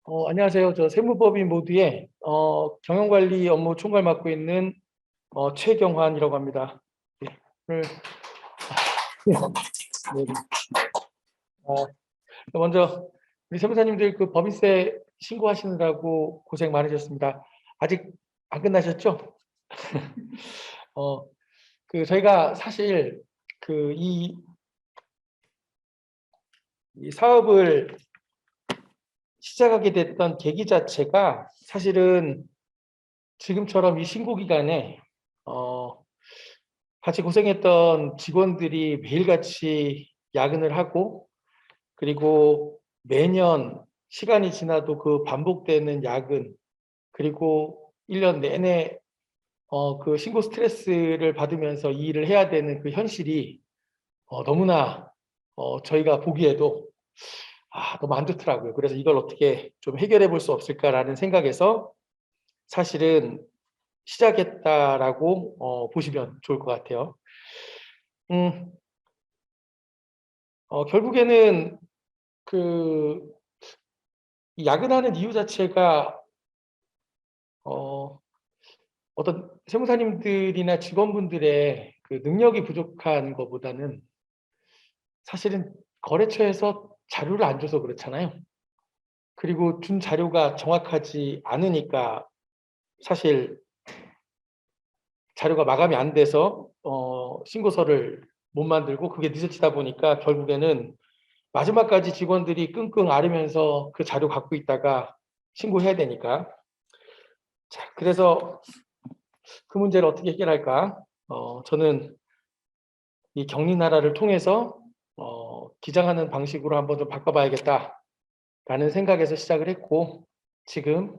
안녕하세요. 저 세무법인 모두의 경영관리 업무 총괄 맡고 있는 최경환이라고 합니다. 네, 오늘 네, 네. 먼저 우리 세무사님들 그 법인세 신고하시느라고 고생 많으셨습니다. 아직 안 끝나셨죠? 어, 저희가 사실 이 사업을 시작하게 됐던 계기 자체가 사실은 지금처럼 이 신고 기간에 같이 고생했던 직원들이 매일같이 야근을 하고, 그리고 매년 시간이 지나도 그 반복되는 야근, 그리고 1년 내내 그 신고 스트레스를 받으면서 이 일을 해야 되는 그 현실이 너무나 저희가 보기에도 너무 안 좋더라고요. 그래서 이걸 어떻게 좀 해결해 볼 수 없을까라는 생각에서 사실은 시작했다라고 보시면 좋을 것 같아요. 음, 결국에는 그 야근하는 이유 자체가 어떤 세무사님들이나 직원분들의 그 능력이 부족한 것보다는 사실은 거래처에서 자료를 안 줘서 그렇잖아요. 그리고 준 자료가 정확하지 않으니까 사실 자료가 마감이 안 돼서 신고서를 못 만들고, 그게 늦어지다 보니까 결국에는 마지막까지 직원들이 끙끙 앓으면서 그 자료 갖고 있다가 신고해야 되니까. 자, 그래서 그 문제를 어떻게 해결할까? 저는 이 격리나라를 통해서 기장하는 방식으로 한번 좀 바꿔봐야겠다라는 생각에서 시작을 했고, 지금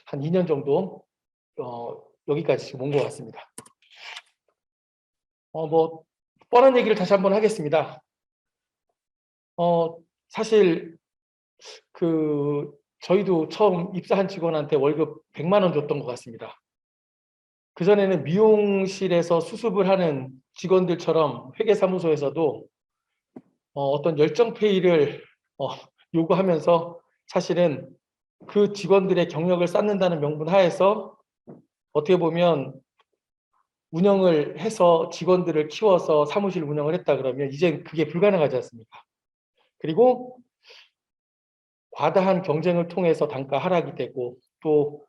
한 2년 정도 여기까지 지금 온 것 같습니다. 뭐 뻔한 얘기를 다시 한번 하겠습니다. 사실 저희도 처음 입사한 직원한테 월급 100만 원 줬던 것 같습니다. 그전에는 미용실에서 수습을 하는 직원들처럼 회계사무소에서도 어떤 열정페이를 요구하면서 사실은 그 직원들의 경력을 쌓는다는 명분 하에서 어떻게 보면 운영을 해서 직원들을 키워서 사무실 운영을 했다 그러면 이제 그게 불가능하지 않습니까? 그리고 과다한 경쟁을 통해서 단가 하락이 되고, 또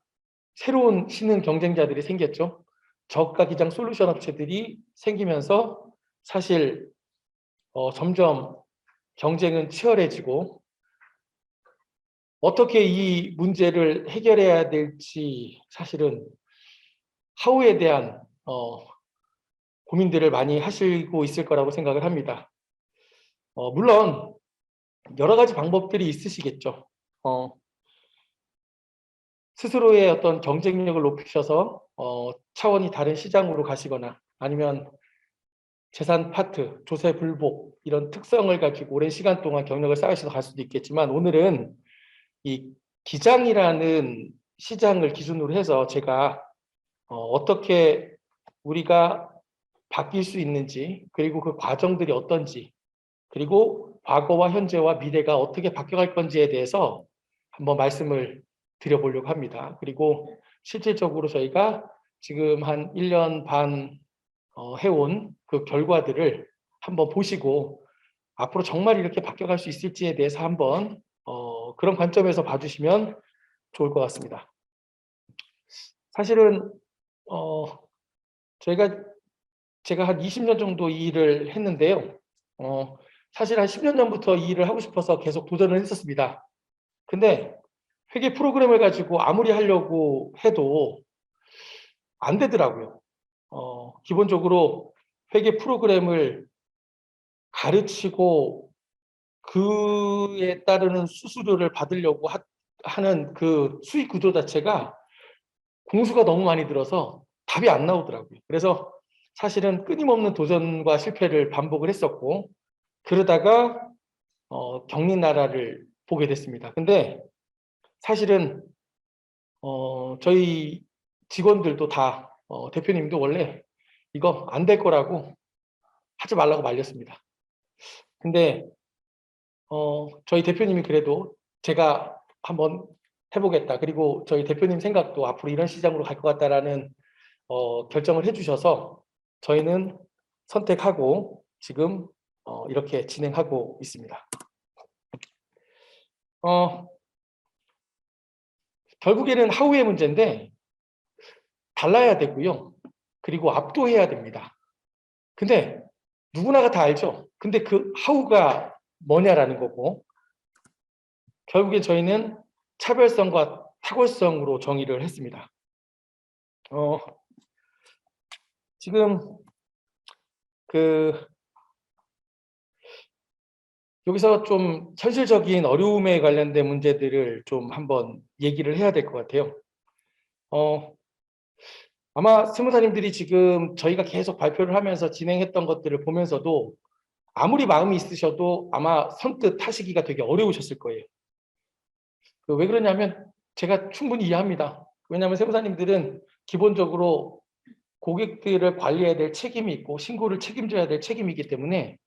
새로운 신흥 경쟁자들이 생겼죠. 저가 기장 솔루션 업체들이 생기면서 사실 점점 경쟁은 치열해지고, 어떻게 이 문제를 해결해야 될지 사실은 하우에 대한 고민들을 많이 하시고 있을 거라고 생각을 합니다. 물론 여러 가지 방법들이 있으시겠죠. 스스로의 어떤 경쟁력을 높이셔서 차원이 다른 시장으로 가시거나, 아니면 재산 파트, 조세 불복 이런 특성을 가지고 오랜 시간 동안 경력을 쌓으셔서 갈 수도 있겠지만, 오늘은 이 기장이라는 시장을 기준으로 해서 제가 어떻게 우리가 바뀔 수 있는지, 그리고 그 과정들이 어떤지, 그리고 과거와 현재와 미래가 어떻게 바뀌어갈 건지에 대해서 한번 말씀을 드려보려고 합니다. 그리고 실질적으로 저희가 지금 한 1년 반 해온 그 결과들을 한번 보시고, 앞으로 정말 이렇게 바뀌어갈 수 있을지에 대해서 한번 그런 관점에서 봐주시면 좋을 것 같습니다. 사실은 어, 제가 한 20년 정도 이 일을 했는데요. 사실 한 10년 전부터 이 일을 하고 싶어서 계속 도전을 했었습니다. 근데 회계 프로그램을 가지고 아무리 하려고 해도 안 되더라고요. 기본적으로 회계 프로그램을 가르치고 그에 따르는 수수료를 받으려고 하는 그 수익 구조 자체가 공수가 너무 많이 들어서 답이 안 나오더라고요. 그래서 사실은 끊임없는 도전과 실패를 반복을 했었고, 그러다가 격리나라를 보게 됐습니다. 근데 사실은 저희 직원들도 다 대표님도 원래 이거 안 될 거라고 하지 말라고 말렸습니다. 근데 저희 대표님이 그래도 제가 한번 해보겠다. 그리고 저희 대표님 생각도 앞으로 이런 시장으로 갈 것 같다라는 결정을 해주셔서 저희는 선택하고 지금 이렇게 진행하고 있습니다. 결국에는 하우의 문제인데 달라야 되고요. 그리고 압도해야 됩니다. 근데 누구나가 다 알죠. 근데 그 하우가 뭐냐라는 거고, 결국에 저희는 차별성과 탁월성으로 정의를 했습니다. 지금 여기서 좀 현실적인 어려움에 관련된 문제들을 좀 한번 얘기를 해야 될 것 같아요. 아마 스무사님들이 지금 저희가 계속 발표를 하면서 진행했던 것들을 보면서도 아무리 마음이 있으셔도 아마 선뜻 하시기가 되게 어려우셨을 거예요. 왜 그러냐면 제가 충분히 이해합니다. 왜냐하면 세무사님들은 기본적으로 고객들을 관리해야 될 책임이 있고 신고를 책임져야 될 책임이기 때문에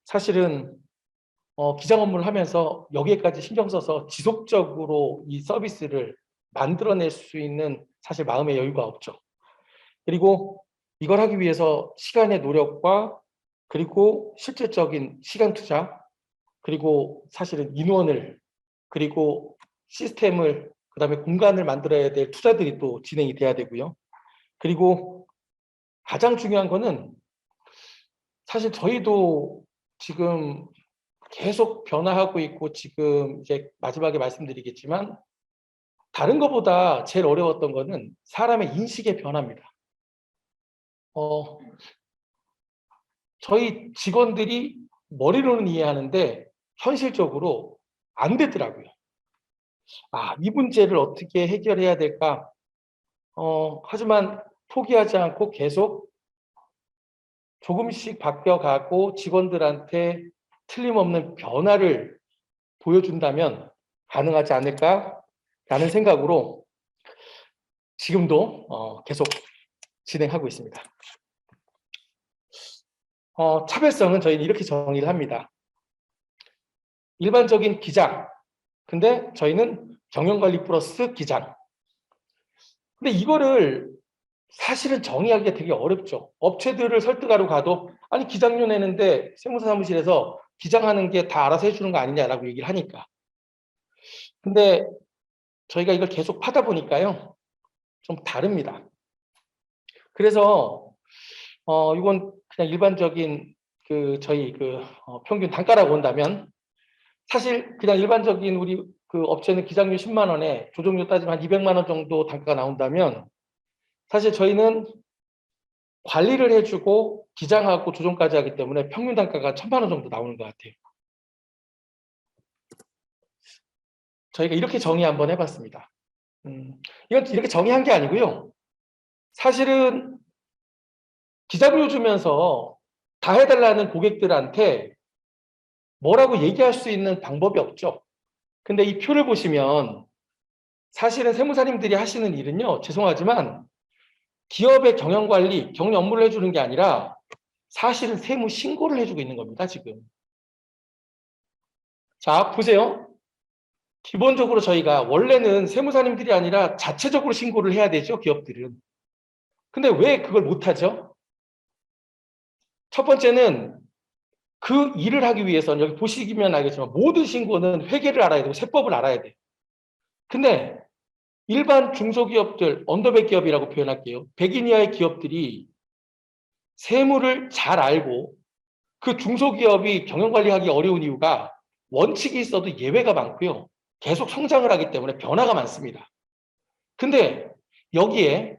사실은 기장 업무를 하면서 여기에까지 신경 써서 지속적으로 이 서비스를 만들어낼 수 있는 사실 마음의 여유가 없죠. 그리고 이걸 하기 위해서 시간의 노력과 그리고 실질적인 시간 투자, 그리고 사실은 인원을, 그리고 시스템을, 그다음에 공간을 만들어야 될 투자들이 또 진행이 돼야 되고요. 그리고 가장 중요한 거는 사실 저희도 지금 계속 변화하고 있고 지금 이제 마지막에 말씀드리겠지만 다른 것보다 제일 어려웠던 거는 사람의 인식의 변화입니다. 저희 직원들이 머리로는 이해하는데 현실적으로 안 되더라고요. 이 문제를 어떻게 해결해야 될까? 하지만 포기하지 않고 계속 조금씩 바뀌어가고 직원들한테 틀림없는 변화를 보여준다면 가능하지 않을까라는 생각으로 지금도 계속 진행하고 있습니다. 차별성은 저희는 이렇게 정의를 합니다. 일반적인 기장, 근데 저희는 경영관리 플러스 기장. 근데 이거를 사실은 정의하기가 되게 어렵죠. 업체들을 설득하러 가도 아니 기장료 내는데 세무사 사무실에서 기장하는 게 다 알아서 해주는 거 아니냐라고 얘기를 하니까. 근데 저희가 이걸 계속 파다 보니까요. 좀 다릅니다. 그래서 이건 그냥 일반적인 저희 평균 단가라고 본다면 사실 그냥 일반적인 우리 업체는 기장료 10만 원에 조종료 따지면 한 200만 원 정도 단가가 나온다면 사실 저희는 관리를 해주고 기장하고 조종까지 하기 때문에 평균 단가가 1,000만 원 정도 나오는 것 같아요. 저희가 이렇게 정의 한번 해봤습니다. 이건 이렇게 정의한 게 아니고요. 사실은 기장료 주면서 다 해달라는 고객들한테 뭐라고 얘기할 수 있는 방법이 없죠. 근데 이 표를 보시면 사실은 세무사님들이 하시는 일은요. 죄송하지만 기업의 경영관리, 경영 업무를 해주는 게 아니라 사실은 세무 신고를 해주고 있는 겁니다. 지금. 자, 보세요. 기본적으로 저희가 원래는 세무사님들이 아니라 자체적으로 신고를 해야 되죠. 기업들은. 근데 왜 그걸 못하죠? 첫 번째는 그 일을 하기 위해서는 여기 보시면 알겠지만 모든 신고는 회계를 알아야 되고 세법을 알아야 돼요. 근데 일반 중소기업들, 언더백 기업이라고 표현할게요. 100인 이하의 기업들이 세무를 잘 알고 그 중소기업이 경영관리하기 어려운 이유가 원칙이 있어도 예외가 많고요. 계속 성장을 하기 때문에 변화가 많습니다. 근데 여기에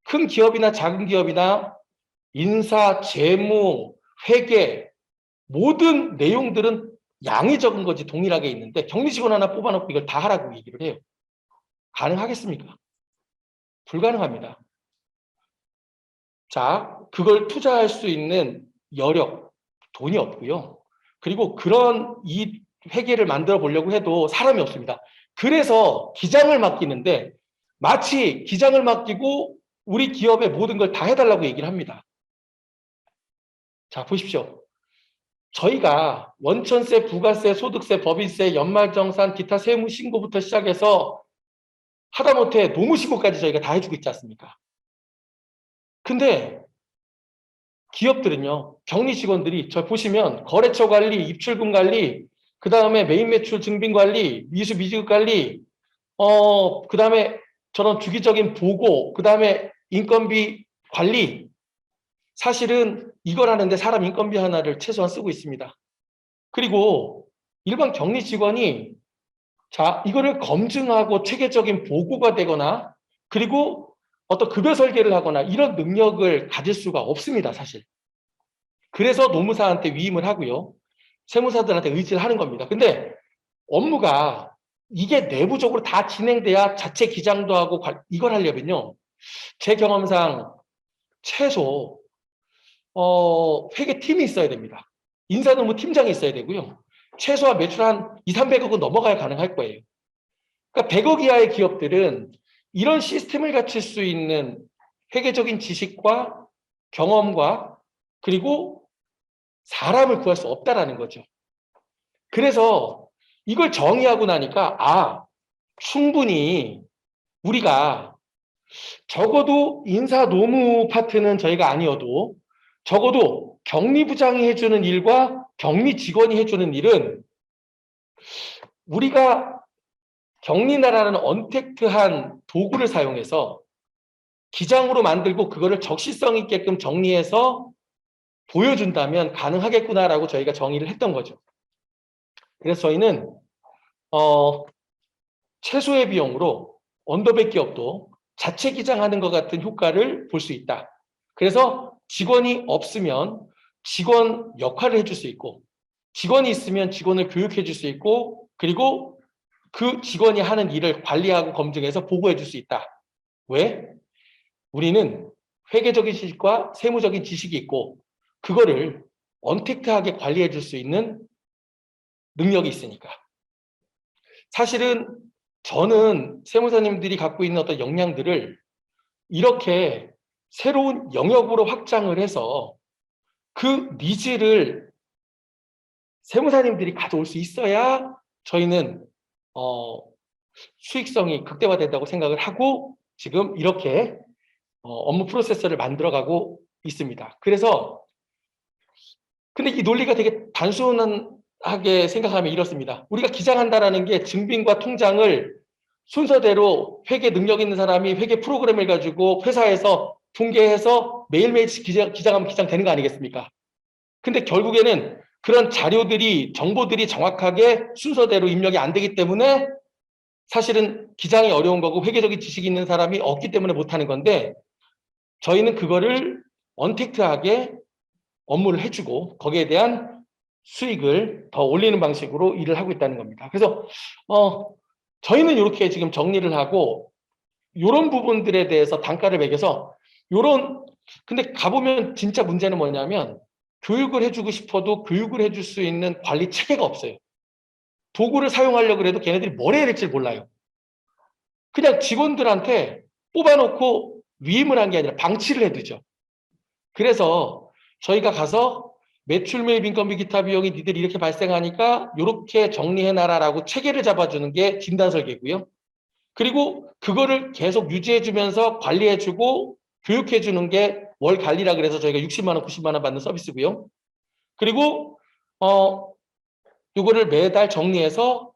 큰 기업이나 작은 기업이나 인사, 재무, 회계 모든 내용들은 양이 적은 거지 동일하게 있는데 격리직원 하나 뽑아놓고 이걸 다 하라고 얘기를 해요. 가능하겠습니까? 불가능합니다. 자, 그걸 투자할 수 있는 여력, 돈이 없고요. 그리고 그런 이 회계를 만들어 보려고 해도 사람이 없습니다. 그래서 기장을 맡기는데 마치 기장을 맡기고 우리 기업의 모든 걸 다 해달라고 얘기를 합니다. 자, 보십시오. 저희가 원천세, 부가세, 소득세, 법인세, 연말정산, 기타 세무 신고부터 시작해서 하다못해 노무신고까지 저희가 다 해주고 있지 않습니까? 근데 기업들은요, 격리 직원들이 저 보시면 거래처 관리, 입출금 관리, 그 다음에 메인 매출 증빙 관리, 미수 미지급 관리, 그 다음에 저런 주기적인 보고, 그 다음에 인건비 관리, 사실은 이걸 하는데 사람 인건비 하나를 최소한 쓰고 있습니다. 그리고 일반 격리 직원이 자, 이거를 검증하고 체계적인 보고가 되거나 그리고 어떤 급여 설계를 하거나 이런 능력을 가질 수가 없습니다, 사실. 그래서 노무사한테 위임을 하고요. 세무사들한테 의지를 하는 겁니다. 근데 업무가 이게 내부적으로 다 진행돼야 자체 기장도 하고 이걸 하려면요. 제 경험상 최소 회계팀이 있어야 됩니다. 인사노무 팀장이 있어야 되고요. 최소한 매출 한 2, 300억은 넘어가야 가능할 거예요. 그러니까 100억 이하의 기업들은 이런 시스템을 갖출 수 있는 회계적인 지식과 경험과 그리고 사람을 구할 수 없다라는 거죠. 그래서 이걸 정의하고 나니까 충분히 우리가 적어도 인사 노무 파트는 저희가 아니어도 적어도 격리부장이 해주는 일과 격리 직원이 해주는 일은 우리가 격리나라는 언택트한 도구를 사용해서 기장으로 만들고 그거를 적시성 있게끔 정리해서 보여준다면 가능하겠구나라고 저희가 정의를 했던 거죠. 그래서 저희는 최소의 비용으로 언더백 기업도 자체 기장하는 것 같은 효과를 볼 수 있다. 그래서 직원이 없으면 직원 역할을 해줄 수 있고 직원이 있으면 직원을 교육해 줄 수 있고 그리고 그 직원이 하는 일을 관리하고 검증해서 보고해 줄 수 있다. 왜? 우리는 회계적인 지식과 세무적인 지식이 있고 그거를 언택트하게 관리해 줄 수 있는 능력이 있으니까. 사실은 저는 세무사님들이 갖고 있는 어떤 역량들을 이렇게 새로운 영역으로 확장을 해서 그 니즈를 세무사님들이 가져올 수 있어야 저희는 수익성이 극대화된다고 생각을 하고 지금 이렇게 업무 프로세서를 만들어가고 있습니다. 그래서 근데 이 논리가 되게 단순하게 생각하면 이렇습니다. 우리가 기장한다라는 게 증빙과 통장을 순서대로 회계 능력 있는 사람이 회계 프로그램을 가지고 회사에서 통계해서 매일매일 기장하면 기장되는 거 아니겠습니까? 근데 결국에는 그런 자료들이 정보들이 정확하게 순서대로 입력이 안 되기 때문에 사실은 기장이 어려운 거고 회계적인 지식이 있는 사람이 없기 때문에 못하는 건데 저희는 그거를 언택트하게 업무를 해주고 거기에 대한 수익을 더 올리는 방식으로 일을 하고 있다는 겁니다. 그래서 저희는 이렇게 지금 정리를 하고 이런 부분들에 대해서 단가를 매겨서 근데 가보면 진짜 문제는 뭐냐면 교육을 해주고 싶어도 교육을 해줄 수 있는 관리 체계가 없어요. 도구를 사용하려고 해도 걔네들이 뭘 해야 될지 몰라요. 그냥 직원들한테 뽑아놓고 위임을 한 게 아니라 방치를 해두죠. 그래서 저희가 가서 매출 매입 인건비 기타 비용이 니들이 이렇게 발생하니까 이렇게 정리해놔라라고 체계를 잡아주는 게 진단 설계고요. 그리고 그거를 계속 유지해주면서 관리해주고 교육해주는 게 월 관리라 그래서 저희가 60만 원, 90만 원 받는 서비스고요. 그리고 이거를 매달 정리해서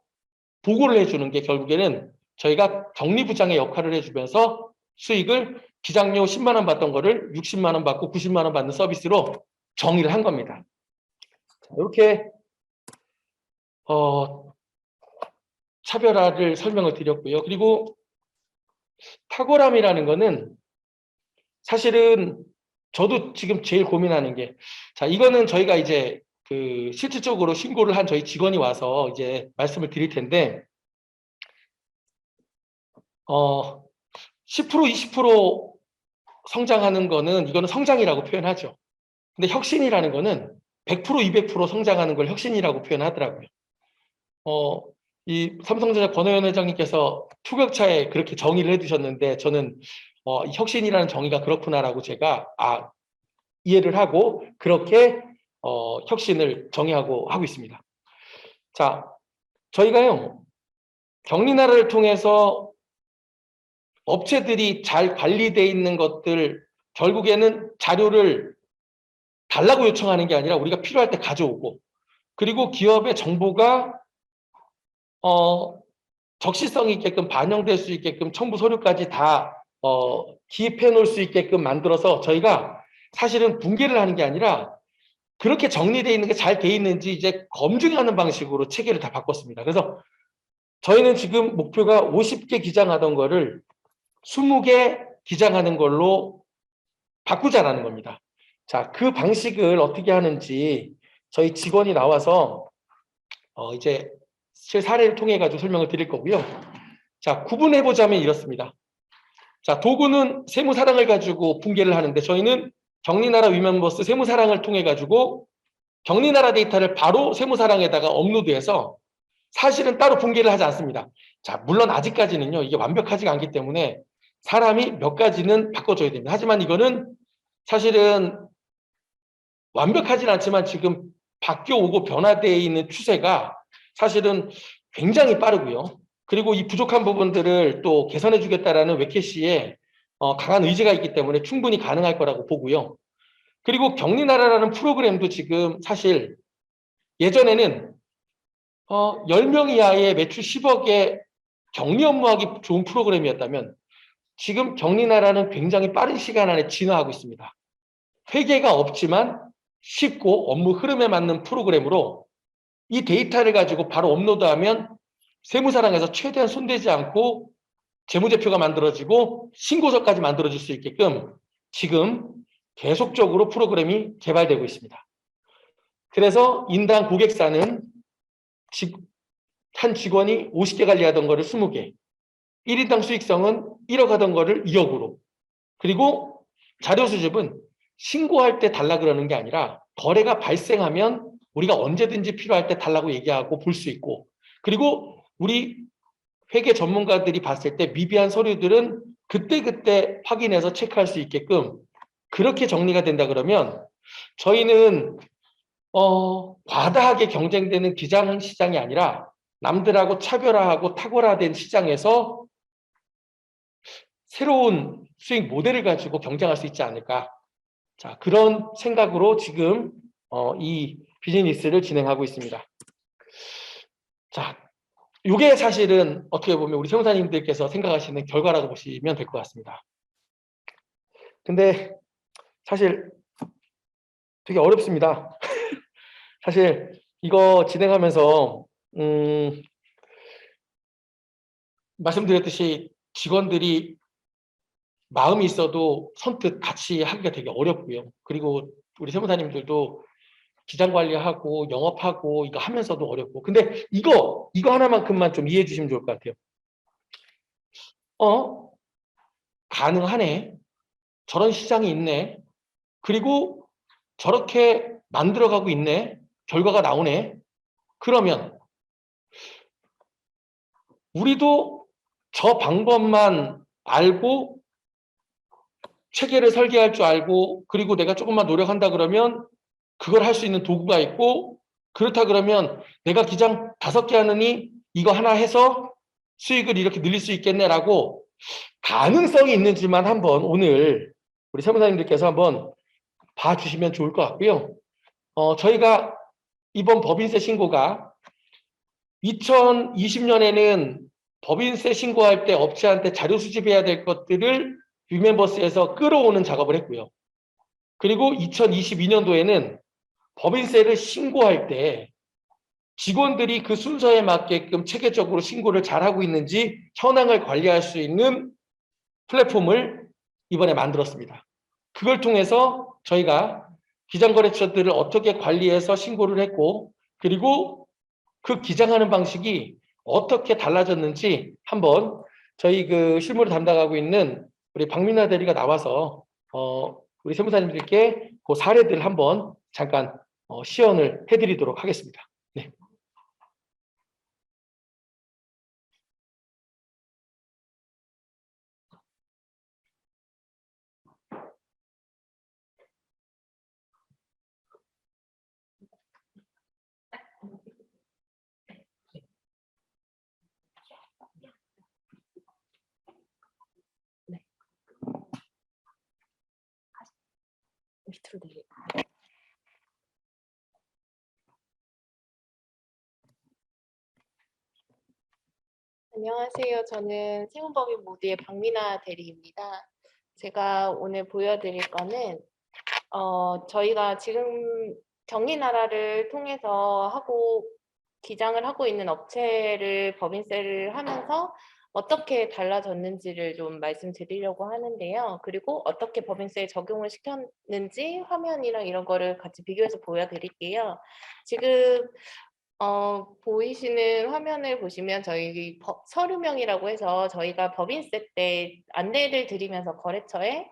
보고를 해주는 게 결국에는 저희가 격리부장의 역할을 해주면서 수익을 기장료 10만 원 받던 거를 60만 원 받고 90만 원 받는 서비스로 정의를 한 겁니다. 이렇게 차별화를 설명을 드렸고요. 그리고 탁월함이라는 거는 사실은 저도 지금 제일 고민하는 게 자, 이거는 저희가 이제 그 실질적으로 신고를 한 저희 직원이 와서 이제 말씀을 드릴 텐데 10% 20% 성장하는 거는 이거는 성장이라고 표현하죠. 근데 혁신이라는 거는 100% 200% 성장하는 걸 혁신이라고 표현하더라고요. 이 삼성전자 권호연 회장님께서 투격차에 그렇게 정의를 해두셨는데 저는 혁신이라는 정의가 그렇구나라고 제가 이해를 하고 그렇게 혁신을 정의하고 하고 있습니다. 자, 저희가요, 격리나라를 통해서 업체들이 잘 관리되어 있는 것들, 결국에는 자료를 달라고 요청하는 게 아니라 우리가 필요할 때 가져오고, 그리고 기업의 정보가 적시성 있게끔 반영될 수 있게끔 첨부 서류까지 다 기입해 놓을 수 있게끔 만들어서 저희가 사실은 붕괴를 하는 게 아니라 그렇게 정리되어 있는 게 잘 돼 있는지 이제 검증하는 방식으로 체계를 다 바꿨습니다. 그래서 저희는 지금 목표가 50개 기장하던 거를 20개 기장하는 걸로 바꾸자라는 겁니다. 자, 그 방식을 어떻게 하는지 저희 직원이 나와서 이제 사례를 통해 가지고 설명을 드릴 거고요. 자, 구분해 보자면 이렇습니다. 자, 도구는 세무사랑을 가지고 붕괴를 하는데 저희는 격리나라 위멤버스 세무사랑을 통해 가지고 격리나라 데이터를 바로 세무사랑에다가 업로드해서 사실은 따로 붕괴를 하지 않습니다. 자, 물론 아직까지는요, 이게 완벽하지가 않기 때문에 사람이 몇 가지는 바꿔줘야 됩니다. 하지만 이거는 사실은 완벽하진 않지만 지금 바뀌어오고 변화되어 있는 추세가 사실은 굉장히 빠르고요. 그리고 이 부족한 부분들을 또 개선해 주겠다라는 웨케시의 강한 의지가 있기 때문에 충분히 가능할 거라고 보고요. 그리고 격리나라라는 프로그램도 지금 사실 예전에는 10명 이하의 매출 10억의 격리 업무하기 좋은 프로그램이었다면 지금 격리나라는 굉장히 빠른 시간 안에 진화하고 있습니다. 회계가 없지만 쉽고 업무 흐름에 맞는 프로그램으로 이 데이터를 가지고 바로 업로드하면 세무사랑에서 최대한 손대지 않고 재무제표가 만들어지고 신고서까지 만들어질 수 있게끔 지금 계속적으로 프로그램이 개발되고 있습니다. 그래서 인당 고객사는 한 직원이 50개 관리하던 거를 20개, 1인당 수익성은 1억 하던 거를 2억으로, 그리고 자료 수집은 신고할 때 달라 그러는 게 아니라 거래가 발생하면 우리가 언제든지 필요할 때 달라고 얘기하고 볼 수 있고, 그리고 우리 회계 전문가들이 봤을 때 미비한 서류들은 그때그때 확인해서 체크할 수 있게끔 그렇게 정리가 된다 그러면 저희는 과다하게 경쟁되는 기장 시장이 아니라 남들하고 차별화하고 탁월화된 시장에서 새로운 수익 모델을 가지고 경쟁할 수 있지 않을까. 자, 그런 생각으로 지금 이 비즈니스를 진행하고 있습니다. 자, 이게 사실은 어떻게 보면 우리 세무사님들께서 생각하시는 결과라고 보시면 될 것 같습니다. 근데 사실 되게 어렵습니다. 사실 이거 진행하면서 말씀드렸듯이 직원들이 마음이 있어도 선뜻 같이 하기가 되게 어렵고요. 그리고 우리 세무사님들도 기장 관리하고 영업하고 이거 하면서도 어렵고. 근데 이거 하나만큼만 좀 이해해 주시면 좋을 것 같아요. 가능하네. 저런 시장이 있네. 그리고 저렇게 만들어가고 있네. 결과가 나오네. 그러면 우리도 저 방법만 알고 체계를 설계할 줄 알고 그리고 내가 조금만 노력한다 그러면 그걸 할 수 있는 도구가 있고 그렇다 그러면 내가 기장 5개 하느니 이거 하나 해서 수익을 이렇게 늘릴 수 있겠네라고 가능성이 있는지만 한번 오늘 우리 세무사님들께서 한번 봐주시면 좋을 것 같고요. 저희가 이번 법인세 신고가 2020년에는 법인세 신고할 때 업체한테 자료 수집해야 될 것들을 위멤버스에서 끌어오는 작업을 했고요. 그리고 2022년도에는 법인세를 신고할 때 직원들이 그 순서에 맞게끔 체계적으로 신고를 잘하고 있는지 현황을 관리할 수 있는 플랫폼을 이번에 만들었습니다. 그걸 통해서 저희가 기장거래처들을 어떻게 관리해서 신고를 했고 그리고 그 기장하는 방식이 어떻게 달라졌는지 한번 저희 그 실무를 담당하고 있는 우리 박민아 대리가 나와서 우리 세무사님들께 그 사례들 한번 잠깐 시연을 해드리도록 하겠습니다. 네. 밑으로 내려. 안녕하세요. 저는 세운법인 모드의 박미나 대리입니다. 제가 오늘 보여드릴 거는 저희가 지금 경리나라를 통해서 기장을 하고 있는 업체를 법인세를 하면서 어떻게 달라졌는지를 좀 말씀드리려고 하는데요. 그리고 어떻게 법인세에 적용을 시켰는지 화면이랑 이런 거를 같이 비교해서 보여드릴게요. 지금 보이시는 화면을 보시면 저희 서류명이라고 해서 저희가 법인세 때 안내를 드리면서 거래처에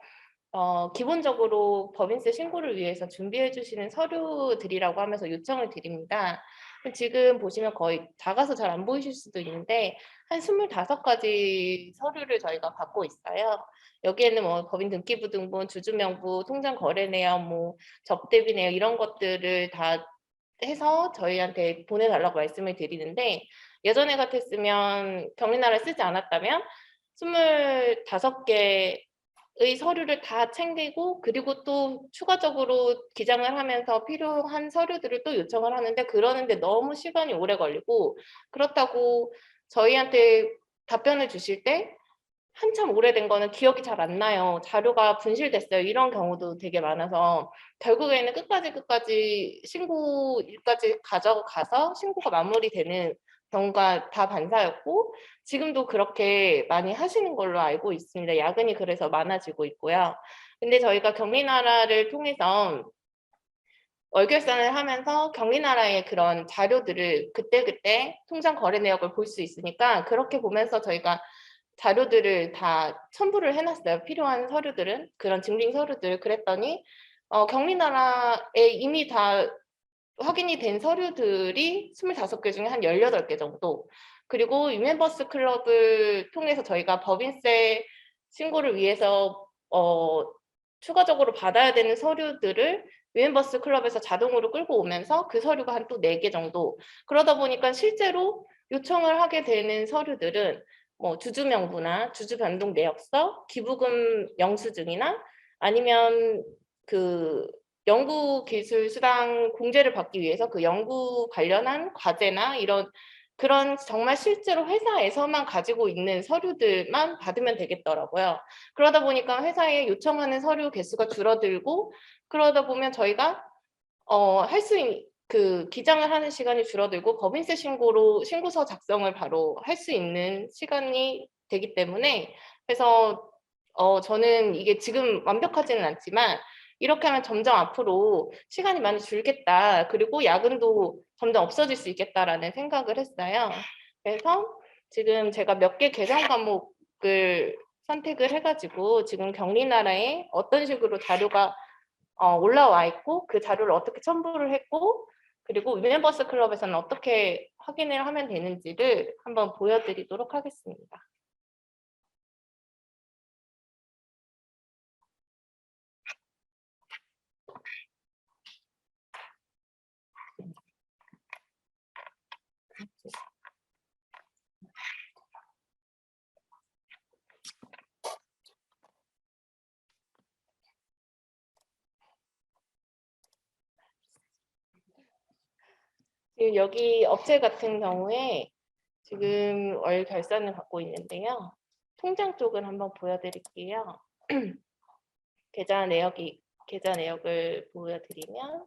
기본적으로 법인세 신고를 위해서 준비해 주시는 서류들이라고 하면서 요청을 드립니다. 지금 보시면 거의 작아서 잘 안 보이실 수도 있는데 한 25가지 서류를 저희가 받고 있어요. 여기에는 뭐 법인 등기부등본, 주주명부, 통장 거래 내역, 뭐 접대비 내역 이런 것들을 다 해서 저희한테 보내달라고 말씀을 드리는데 예전에 같았으면 경리나라를 쓰지 않았다면 25개의 서류를 다 챙기고 그리고 또 추가적으로 기장을 하면서 필요한 서류들을 또 요청을 하는데 그러는데 너무 시간이 오래 걸리고 그렇다고 저희한테 답변을 주실 때 한참 오래된 거는 기억이 잘 안 나요. 자료가 분실됐어요. 이런 경우도 되게 많아서 결국에는 끝까지 신고일까지 가져가서 신고가 마무리되는 경우가 다 반사였고 지금도 그렇게 많이 하시는 걸로 알고 있습니다. 야근이 그래서 많아지고 있고요. 근데 저희가 경리나라를 통해서 월결산을 하면서 경리나라의 그런 자료들을 그때그때 통장 거래 내역을 볼 수 있으니까 그렇게 보면서 저희가 자료들을 다 첨부를 해놨어요. 필요한 서류들은 그런 증빙 서류들 그랬더니 경리나라에 이미 다 확인이 된 서류들이 25개 중에 한 18개 정도 그리고 유멤버스 클럽을 통해서 저희가 법인세 신고를 위해서 추가적으로 받아야 되는 서류들을 유멤버스 클럽에서 자동으로 끌고 오면서 그 서류가 한 또 4개 정도 그러다 보니까 실제로 요청을 하게 되는 서류들은 뭐 주주명부나 주주변동 내역서, 기부금 영수증이나 아니면 그 연구기술수당 공제를 받기 위해서 그 연구 관련한 과제나 그런 정말 실제로 회사에서만 가지고 있는 서류들만 받으면 되겠더라고요. 그러다 보니까 회사에 요청하는 서류 개수가 줄어들고 그러다 보면 저희가 기장을 하는 시간이 줄어들고 법인세 신고서 작성을 바로 할 수 있는 시간이 되기 때문에 그래서 저는 이게 지금 완벽하지는 않지만 이렇게 하면 점점 앞으로 시간이 많이 줄겠다. 그리고 야근도 점점 없어질 수 있겠다라는 생각을 했어요. 그래서 지금 제가 몇 개 개선 과목을 선택을 해가지고 지금 경리나라에 어떤 식으로 자료가 올라와 있고 그 자료를 어떻게 첨부를 했고 그리고 유멤버스 클럽에서는 어떻게 확인을 하면 되는지를 한번 보여드리도록 하겠습니다. 지금 여기 업체 같은 경우에 지금 월 결산을 갖고 있는데요. 통장 쪽을 한번 보여드릴게요. 계좌 내역을 보여드리면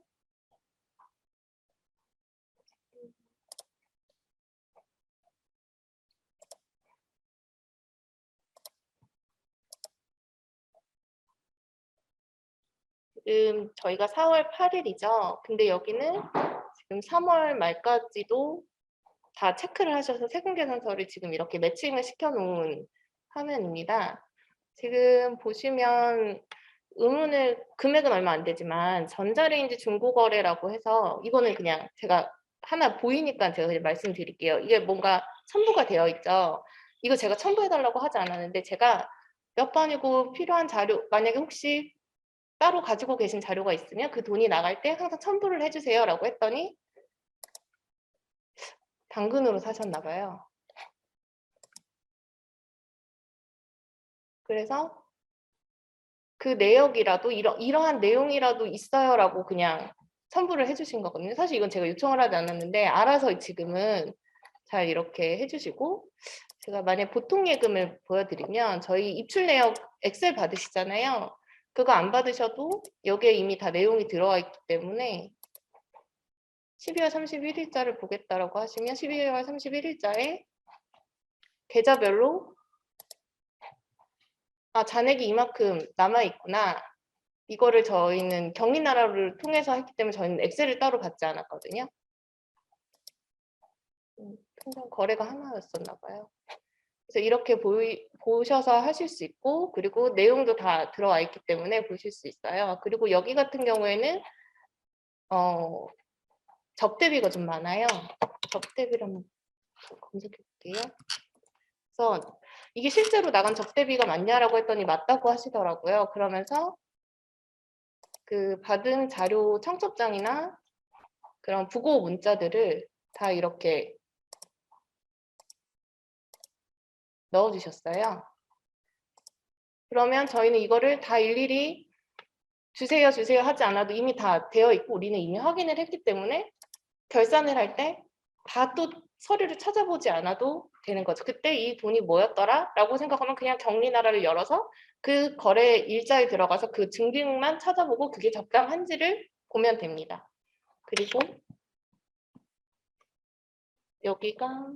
지금 저희가 4월 8일이죠. 근데 여기는 지금 3월 말까지도 다 체크를 하셔서 세금계산서를 지금 이렇게 매칭을 시켜놓은 화면입니다. 지금 보시면 금액은 얼마 안 되지만 전자레인지 중고거래라고 해서 이거는 그냥 제가 하나 보이니까 제가 그냥 말씀드릴게요. 이게 뭔가 첨부가 되어 있죠. 이거 제가 첨부해달라고 하지 않았는데 제가 몇 번이고 필요한 자료 만약에 혹시 따로 가지고 계신 자료가 있으면 그 돈이 나갈 때 항상 첨부를 해주세요 라고 했더니 당근으로 사셨나 봐요. 그래서 그 내역이라도 이러한 내용이라도 있어요라고 그냥 첨부를 해주신 거거든요. 사실 이건 제가 요청을 하지 않았는데 알아서 지금은 잘 이렇게 해주시고, 제가 만약 보통 예금을 보여드리면 저희 입출 내역 엑셀 받으시잖아요. 그거 안 받으셔도 여기에 이미 다 내용이 들어와 있기 때문에 12월 31일자를 보겠다라고 하시면 12월 31일자에 계좌별로 잔액이 이만큼 남아있구나. 이거를 저희는 경리나라를 통해서 했기 때문에 저희는 엑셀을 따로 받지 않았거든요. 통장 거래가 하나였었나 봐요. 그래서 이렇게 보셔서 하실 수 있고, 그리고 내용도 다 들어와 있기 때문에 보실 수 있어요. 그리고 여기 같은 경우에는 접대비가 좀 많아요. 접대비를 한번 검색해 볼게요. 그래서 이게 실제로 나간 접대비가 맞냐라고 했더니 맞다고 하시더라고요. 그러면서 그 받은 자료 청첩장이나 그런 부고 문자들을 다 이렇게 넣어주셨어요. 그러면 저희는 이거를 다 일일이 주세요 하지 않아도 이미 다 되어 있고 우리는 이미 확인을 했기 때문에 결산을 할 때 다 또 서류를 찾아보지 않아도 되는 거죠. 그때 이 돈이 뭐였더라? 라고 생각하면 그냥 경리나라를 열어서 그 거래 일자에 들어가서 그 증빙만 찾아보고 그게 적당한지를 보면 됩니다. 그리고 여기가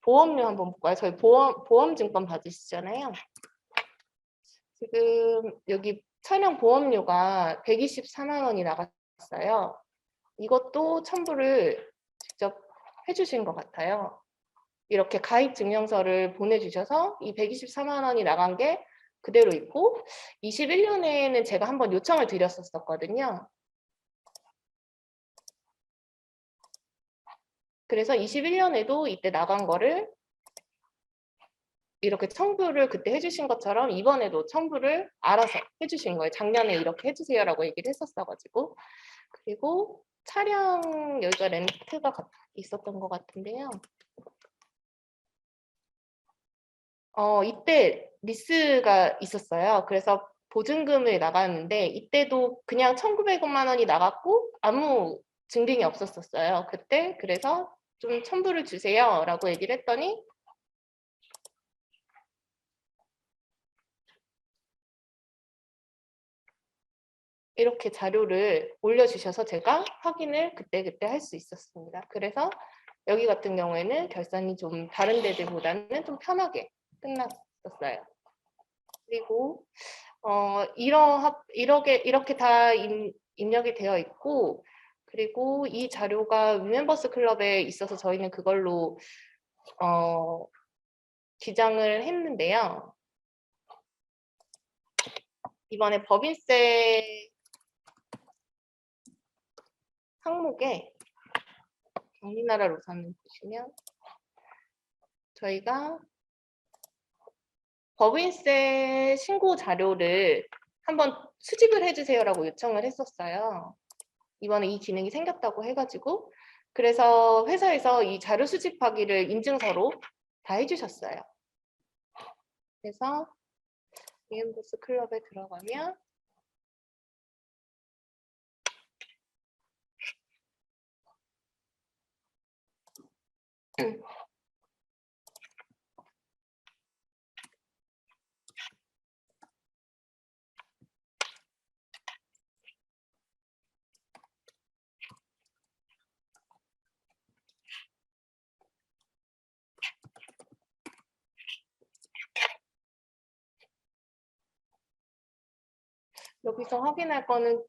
보험료 한번 볼까요? 저희 보험증권 받으시잖아요. 지금 여기 차량 보험료가 124만 원이 나갔어요. 이것도 첨부를 직접 해주신 것 같아요. 이렇게 가입 증명서를 보내주셔서 이 124만 원이 나간 게 그대로 있고 21년에는 제가 한번 요청을 드렸었거든요. 그래서 21년에도 이때 나간 거를 이렇게 첨부를 그때 해주신 것처럼 이번에도 첨부를 알아서 해주신 거예요. 작년에 이렇게 해주세요라고 얘기를 했었어가지고. 그리고 차량 여기가 렌트가 있었던 것 같은데요. 이때 리스가 있었어요. 그래서 보증금을 나갔는데 이때도 그냥 1,900만 원이 나갔고 아무 증빙이 없었어요. 그때 그래서 좀 첨부를 주세요라고 얘기를 했더니 이렇게 자료를 올려주셔서 제가 확인을 그때그때 할 수 있었습니다. 그래서 여기 같은 경우에는 결산이 좀 다른 데들보다는 좀 편하게 끝났었어요. 그리고 이렇게 다 입력이 되어 있고, 그리고 이 자료가 위멤버스 클럽에 있어서 저희는 그걸로 기장을 했는데요. 이번에 법인세 항목에 경리나라 로사는 보시면 저희가 법인세 신고 자료를 한번 수집을 해주세요라고 요청을 했었어요. 이번에 이 기능이 생겼다고 해가지고 그래서 회사에서 이 자료 수집하기를 인증서로 다 해주셨어요. 그래서 위엠보스 클럽에 들어가면 여기서 확인할 거는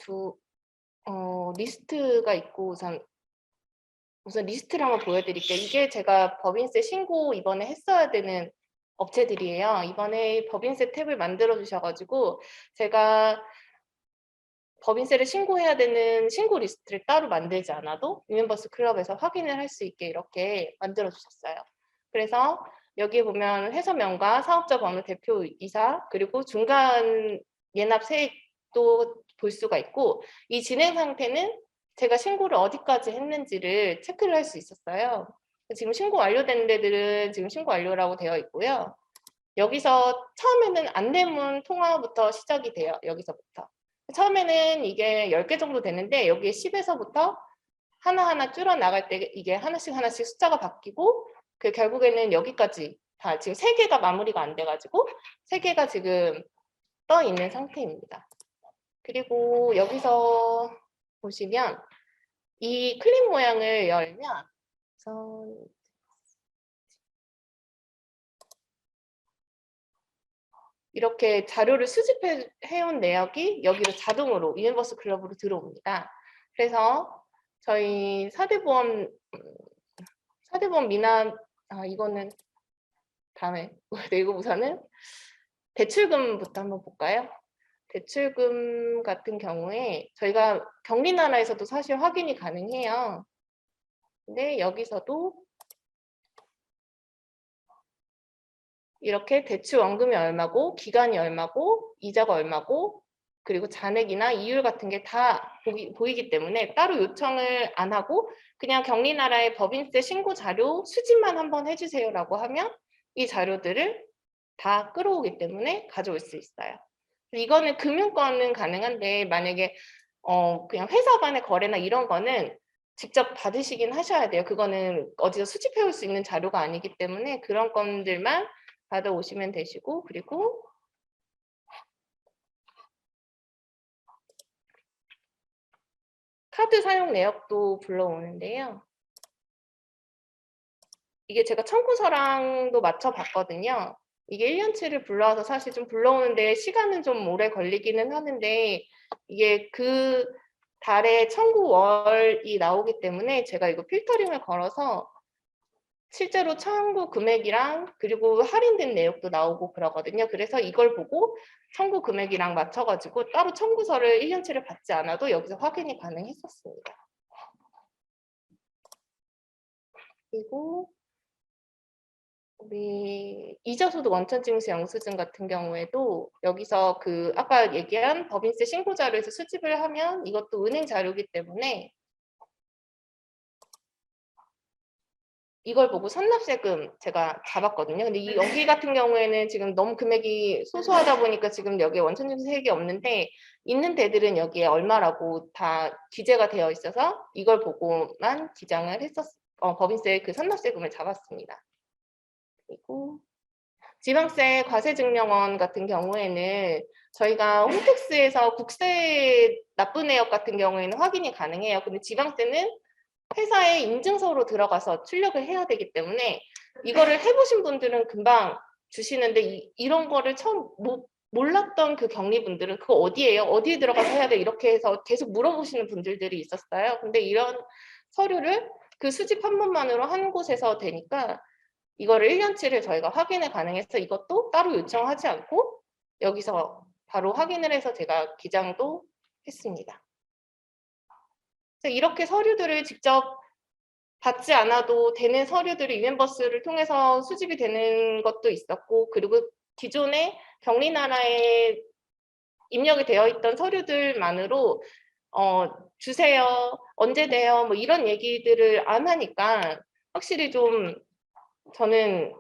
리스트가 있고 우선 리스트를 한번 보여드릴게요. 이게 제가 법인세 신고 이번에 했어야 되는 업체들이에요. 이번에 법인세 탭을 만들어 주셔가지고 제가 법인세를 신고해야 되는 신고 리스트를 따로 만들지 않아도 위멤버스 클럽에서 확인을 할 수 있게 이렇게 만들어 주셨어요. 그래서 여기에 보면 회사명과 사업자 번호, 대표이사, 그리고 중간 예납 세액도 볼 수가 있고 이 진행 상태는 제가 신고를 어디까지 했는지를 체크를 할 수 있었어요. 지금 신고 완료된 데들은 지금 신고 완료라고 되어 있고요. 여기서 처음에는 안내문 통화부터 시작이 돼요. 여기서부터. 처음에는 이게 10개 정도 되는데 여기에 10에서부터 하나하나 줄어나갈 때 이게 하나씩 하나씩 숫자가 바뀌고 그 결국에는 여기까지 다 지금 3개가 마무리가 안 돼가지고 3개가 지금 떠 있는 상태입니다. 그리고 여기서 보시면 이 클립 모양을 열면 이렇게 자료를 수집해온 내역이 여기로 자동으로 유니버스 클럽으로 들어옵니다. 그래서 저희 사대보험 미납, 이거는 다음에 내고 우선은 대출금부터 한번 볼까요? 대출금 같은 경우에 저희가 경리나라에서도 사실 확인이 가능해요. 근데 여기서도 이렇게 대출 원금이 얼마고 기간이 얼마고 이자가 얼마고 그리고 잔액이나 이율 같은 게 다 보이기 때문에 따로 요청을 안 하고 그냥 경리나라의 법인세 신고 자료 수집만 한번 해주세요라고 하면 이 자료들을 다 끌어오기 때문에 가져올 수 있어요. 이거는 금융권은 가능한데 만약에 그냥 회사 간의 거래나 이런 거는 직접 받으시긴 하셔야 돼요. 그거는 어디서 수집해 올 수 있는 자료가 아니기 때문에 그런 건들만 받아오시면 되시고 그리고 카드 사용 내역도 불러오는데요. 이게 제가 청구서랑도 맞춰봤거든요. 이게 1년치를 불러와서 사실 좀 불러오는데 시간은 좀 오래 걸리기는 하는데 이게 그 달에 청구월이 나오기 때문에 제가 이거 필터링을 걸어서 실제로 청구 금액이랑 그리고 할인된 내역도 나오고 그러거든요. 그래서 이걸 보고 청구 금액이랑 맞춰가지고 따로 청구서를 1년치를 받지 않아도 여기서 확인이 가능했었습니다. 그리고 우리 이자소득 원천징수 영수증 같은 경우에도 여기서 그 아까 얘기한 법인세 신고 자료에서 수집을 하면 이것도 은행 자료이기 때문에 이걸 보고 선납세금 제가 잡았거든요. 근데 이 여기 같은 경우에는 지금 너무 금액이 소소하다 보니까 지금 여기에 원천징수 세액이 없는데 있는 데들은 여기에 얼마라고 다 기재가 되어 있어서 이걸 보고만 기장을 법인세 그 선납세금을 잡았습니다. 그리고 지방세 과세증명원 같은 경우에는 저희가 홈택스에서 국세 납부 내역 같은 경우에는 확인이 가능해요. 근데 지방세는 회사의 인증서로 들어가서 출력을 해야 되기 때문에 이거를 해보신 분들은 금방 주시는데 이런 거를 처음 몰랐던 그 경리분들은 그거 어디예요? 어디에 들어가서 해야 돼? 이렇게 해서 계속 물어보시는 분들이 있었어요. 근데 이런 서류를 그 수집 한 번만으로 한 곳에서 되니까 이거를 1년치를 저희가 확인을 가능해서 이것도 따로 요청하지 않고 여기서 바로 확인을 해서 제가 기장도 했습니다. 그래서 이렇게 서류들을 직접 받지 않아도 되는 서류들이 유엔버스를 통해서 수집이 되는 것도 있었고 그리고 기존에 경리나라에 입력이 되어 있던 서류들만으로 주세요, 언제 돼요, 뭐 이런 얘기들을 안 하니까 확실히 좀 저는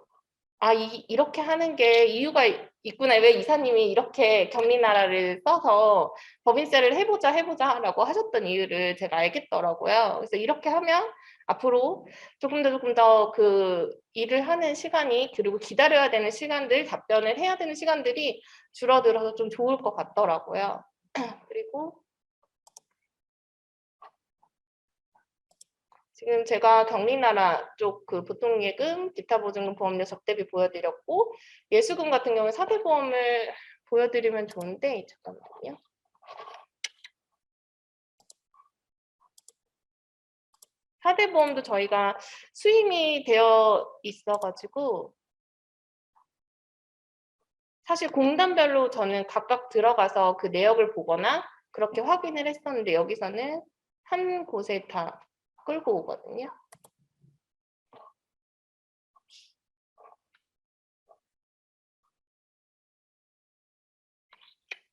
이렇게 하는 게 이유가 있구나. 왜 이사님이 이렇게 경리나라를 써서 법인세를 해보자라고 하셨던 이유를 제가 알겠더라고요. 그래서 이렇게 하면 앞으로 조금 더 그 일을 하는 시간이 그리고 기다려야 되는 시간들, 답변을 해야 되는 시간들이 줄어들어서 좀 좋을 것 같더라고요. 그리고 지금 제가 경리나라 쪽 그 보통예금, 기타 보증금, 보험료 적대비 보여드렸고 예수금 같은 경우는 사대보험을 보여드리면 좋은데 잠깐만요. 사대보험도 저희가 수임이 되어 있어가지고 사실 공단별로 저는 각각 들어가서 그 내역을 보거나 그렇게 확인을 했었는데 여기서는 한 곳에 다 끌고 오거든요.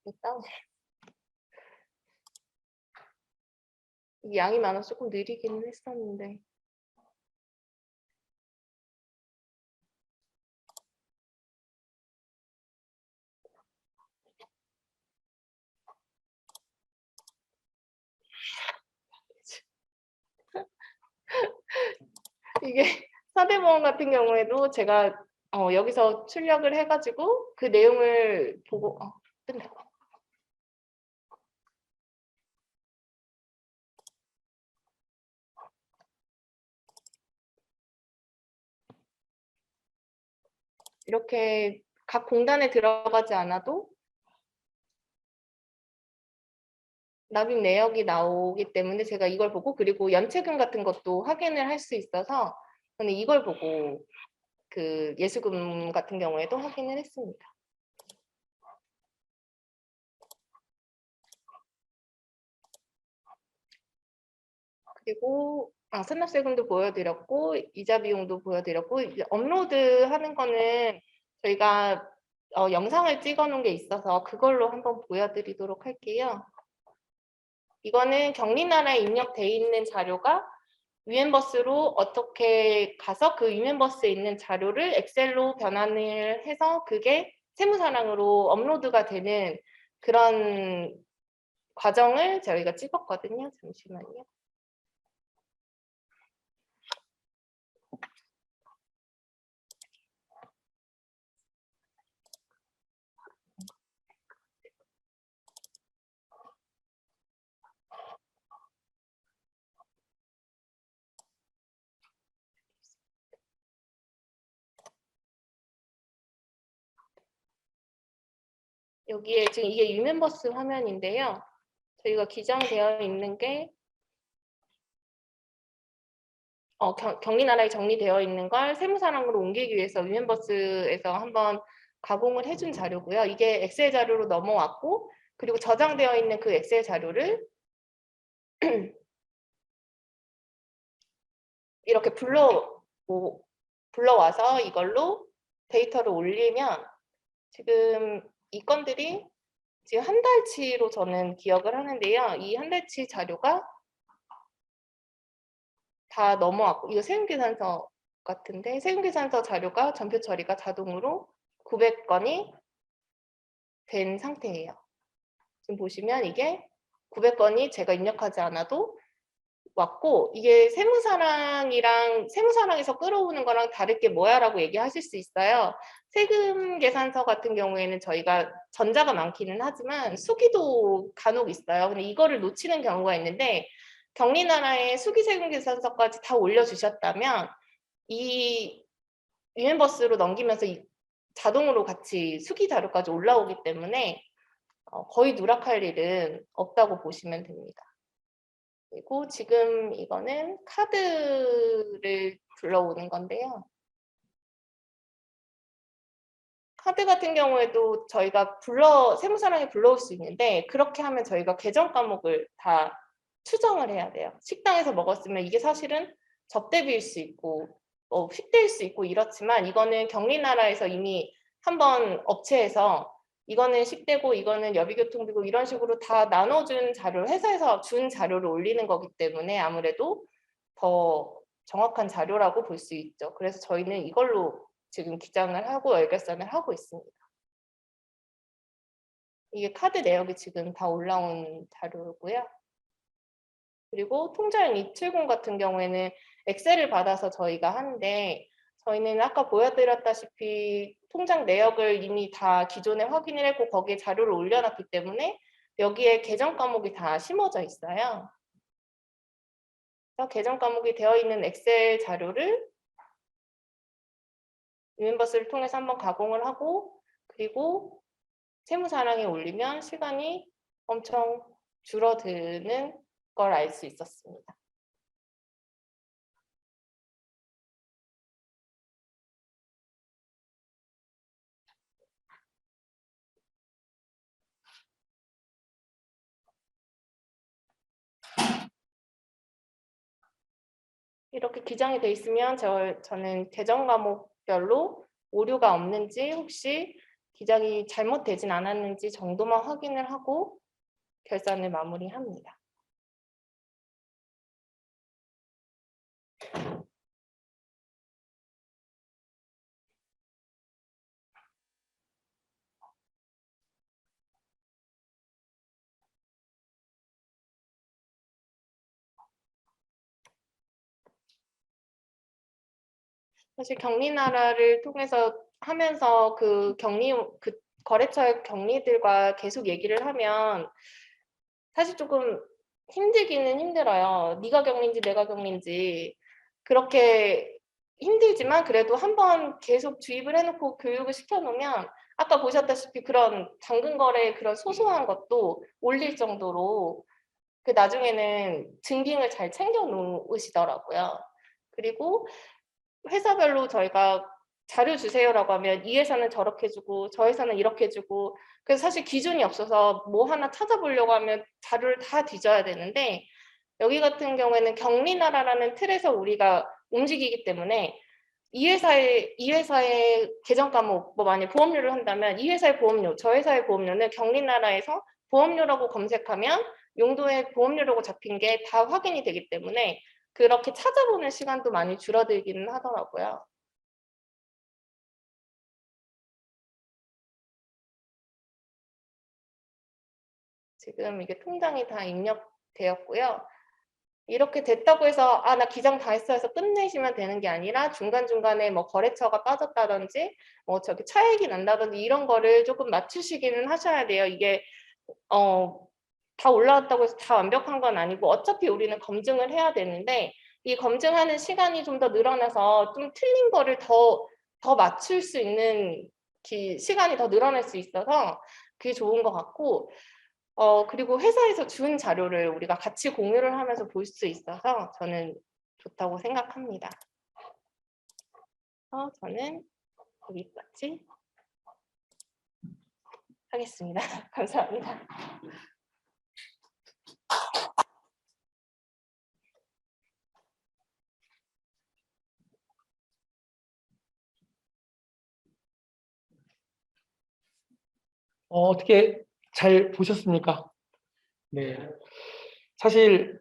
일단 양이 많아서 조금 느리기는 했었는데 이게 사대보험 같은 경우에도 제가 여기서 출력을 해가지고 그 내용을 보고 끝내. 이렇게 각 공단에 들어가지 않아도 납입 내역이 나오기 때문에 제가 이걸 보고, 그리고 연체금 같은 것도 확인을 할 수 있어서 저는 이걸 보고 그 예수금 같은 경우에도 확인을 했습니다. 그리고 선납세금도 보여드렸고 이자 비용도 보여드렸고, 이제 업로드하는 거는 저희가 영상을 찍어 놓은 게 있어서 그걸로 한번 보여드리도록 할게요. 이거는 경리나라에 입력돼 있는 자료가 유엔버스로 어떻게 가서 그 유엔버스에 있는 자료를 엑셀로 변환을 해서 그게 세무사랑으로 업로드가 되는 그런 과정을 저희가 찍었거든요. 잠시만요. 여기에 지금 이게 유멤버스 화면인데요. 저희가 기장되어 있는 게 경리나라에 정리되어 있는 걸 세무사랑으로 옮기기 위해서 유멤버스에서 한번 가공을 해준 자료고요. 이게 엑셀 자료로 넘어왔고, 그리고 저장되어 있는 그 엑셀 자료를 이렇게 불러와서 이걸로 데이터를 올리면, 지금 이 건들이 지금 한 달치로 저는 기억을 하는데요. 이 한 달치 자료가 다 넘어왔고, 이거 세금계산서 같은데, 세금계산서 자료가 전표 처리가 자동으로 900건이 된 상태예요. 지금 보시면 이게 900건이 제가 입력하지 않아도 왔고, 이게 세무사랑에서 끌어오는 거랑 다를 게 뭐야 라고 얘기하실 수 있어요. 세금 계산서 같은 경우에는 저희가 전자가 많기는 하지만 수기도 간혹 있어요. 근데 이거를 놓치는 경우가 있는데, 경리나라에 수기 세금 계산서까지 다 올려주셨다면 이 유엔버스로 넘기면서 자동으로 같이 수기 자료까지 올라오기 때문에 거의 누락할 일은 없다고 보시면 됩니다. 그리고 지금 이거는 카드를 불러오는 건데요. 카드 같은 경우에도 저희가 세무사랑에 불러올 수 있는데, 그렇게 하면 저희가 계정 과목을 다 추정을 해야 돼요. 식당에서 먹었으면 이게 사실은 접대비일 수 있고 휙대일 수 있고 이렇지만, 이거는 경리나라에서 이미 한번 업체에서 이거는 식대고 이거는 여비교통비고 이런 식으로 다 나눠준 자료, 회사에서 준 자료를 올리는 거기 때문에 아무래도 더 정확한 자료라고 볼 수 있죠. 그래서 저희는 이걸로 지금 기장을 하고 열결산을 하고 있습니다. 이게 카드 내역이 지금 다 올라온 자료고요. 그리고 통장 입출금 같은 경우에는 엑셀을 받아서 저희가 하는데, 저희는 아까 보여드렸다시피 통장 내역을 이미 다 기존에 확인을 했고 거기에 자료를 올려놨기 때문에 여기에 계정 과목이 다 심어져 있어요. 그래서 계정 과목이 되어 있는 엑셀 자료를 유엔버스를 통해서 한번 가공을 하고, 그리고 세무사랑에 올리면 시간이 엄청 줄어드는 걸 알 수 있었습니다. 이렇게 기장이 돼 있으면 저는 계정 과목별로 오류가 없는지, 혹시 기장이 잘못되진 않았는지 정도만 확인을 하고 결산을 마무리합니다. 사실 격리나라를 통해서 하면서 그 거래처의 격리들과 계속 얘기를 하면 사실 조금 힘들기는 힘들어요. 네가 격리인지 내가 격리인지. 그렇게 힘들지만 그래도 한번 계속 주입을 해 놓고 교육을 시켜 놓으면 아까 보셨다시피 그런 당근 거래의 그런 소소한 것도 올릴 정도로 그 나중에는 증빙을 잘 챙겨 놓으시더라고요. 그리고 회사별로 저희가 자료 주세요라고 하면 이 회사는 저렇게 주고 저 회사는 이렇게 주고, 그래서 사실 기준이 없어서 뭐 하나 찾아보려고 하면 자료를 다 뒤져야 되는데, 여기 같은 경우에는 격리나라라는 틀에서 우리가 움직이기 때문에 이 회사의 계정 과목, 뭐 만약 보험료를 한다면 이 회사의 보험료, 저 회사의 보험료는 격리나라에서 보험료라고 검색하면 용도의 보험료라고 잡힌 게 다 확인이 되기 때문에 그렇게 찾아보는 시간도 많이 줄어들기는 하더라고요. 지금 이게 통장이 다 입력되었고요. 이렇게 됐다고 해서 나 기장 다 했어 해서 끝내시면 되는 게 아니라 중간중간에 뭐 거래처가 빠졌다든지 뭐 저기 차액이 난다든지 이런 거를 조금 맞추시기는 하셔야 돼요. 이게 다 올라왔다고 해서 다 완벽한 건 아니고 어차피 우리는 검증을 해야 되는데, 이 검증하는 시간이 좀 더 늘어나서 좀 틀린 거를 더 맞출 수 있는 시간이 더 늘어날 수 있어서 그게 좋은 것 같고, 그리고 회사에서 준 자료를 우리가 같이 공유를 하면서 볼 수 있어서 저는 좋다고 생각합니다. 저는 여기까지 하겠습니다. 감사합니다. 어떻게 잘 보셨습니까? 네. 사실